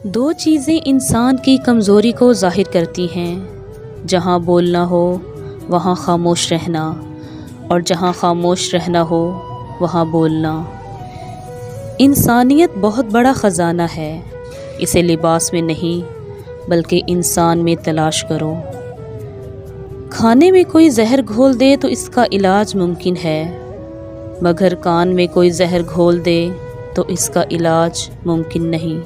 دو چیزیں انسان کی کمزوری کو ظاہر کرتی ہیں، جہاں بولنا ہو وہاں خاموش رہنا، اور جہاں خاموش رہنا ہو وہاں بولنا۔ انسانیت بہت بڑا خزانہ ہے، اسے لباس میں نہیں بلکہ انسان میں تلاش کرو۔ کھانے میں کوئی زہر گھول دے تو اس کا علاج ممکن ہے، مگر کان میں کوئی زہر گھول دے تو اس کا علاج ممکن نہیں۔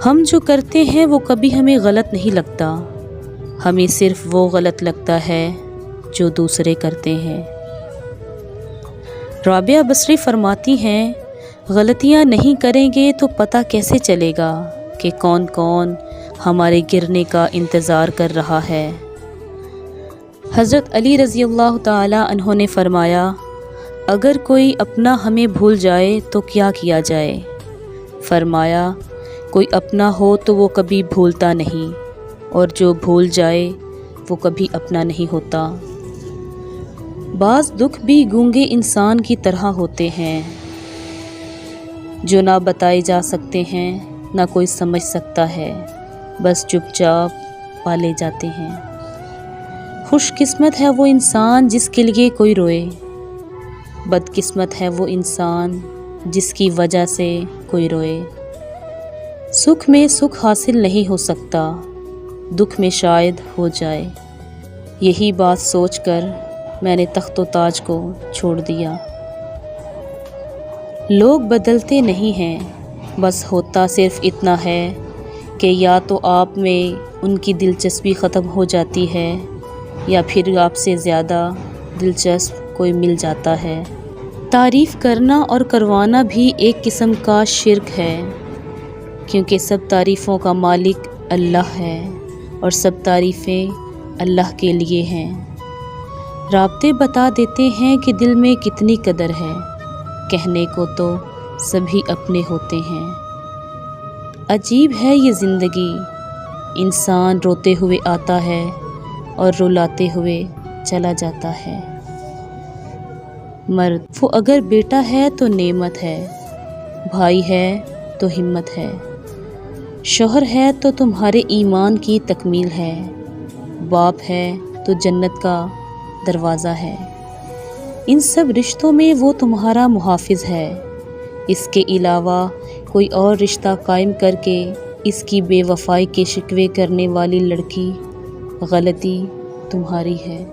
ہم جو کرتے ہیں وہ کبھی ہمیں غلط نہیں لگتا، ہمیں صرف وہ غلط لگتا ہے جو دوسرے کرتے ہیں۔ رابعہ بصری فرماتی ہیں، غلطیاں نہیں کریں گے تو پتہ کیسے چلے گا کہ کون کون ہمارے گرنے کا انتظار کر رہا ہے۔ حضرت علی رضی اللہ تعالی عنہ نے فرمایا، اگر کوئی اپنا ہمیں بھول جائے تو کیا کیا جائے؟ فرمایا، کوئی اپنا ہو تو وہ کبھی بھولتا نہیں، اور جو بھول جائے وہ کبھی اپنا نہیں ہوتا۔ بعض دکھ بھی گونگے انسان کی طرح ہوتے ہیں، جو نہ بتائے جا سکتے ہیں نہ کوئی سمجھ سکتا ہے، بس چپ چاپ پالے جاتے ہیں۔ خوش قسمت ہے وہ انسان جس کے لیے کوئی روئے، بد قسمت ہے وہ انسان جس کی وجہ سے کوئی روئے۔ سکھ میں سکھ حاصل نہیں ہو سکتا، دکھ میں شاید ہو جائے۔ یہی بات سوچ کر میں نے تخت و تاج کو چھوڑ دیا۔ لوگ بدلتے نہیں ہیں، بس ہوتا صرف اتنا ہے کہ یا تو آپ میں ان کی دلچسپی ختم ہو جاتی ہے یا پھر آپ سے زیادہ دلچسپ کوئی مل جاتا ہے۔ تعریف کرنا اور کروانا بھی ایک قسم کا شرک ہے، کیونکہ سب تعریفوں کا مالک اللہ ہے اور سب تعریفیں اللہ کے لیے ہیں۔ رابطے بتا دیتے ہیں کہ دل میں کتنی قدر ہے، کہنے کو تو سبھی اپنے ہوتے ہیں۔ عجیب ہے یہ زندگی، انسان روتے ہوئے آتا ہے اور رلاتے ہوئے چلا جاتا ہے۔ مرد وہ اگر بیٹا ہے تو نعمت ہے، بھائی ہے تو ہمت ہے، شوہر ہے تو تمہارے ایمان کی تکمیل ہے، باپ ہے تو جنت کا دروازہ ہے۔ ان سب رشتوں میں وہ تمہارا محافظ ہے، اس کے علاوہ کوئی اور رشتہ قائم کر کے اس کی بے وفائی کے شکوے کرنے والی لڑکی، غلطی تمہاری ہے۔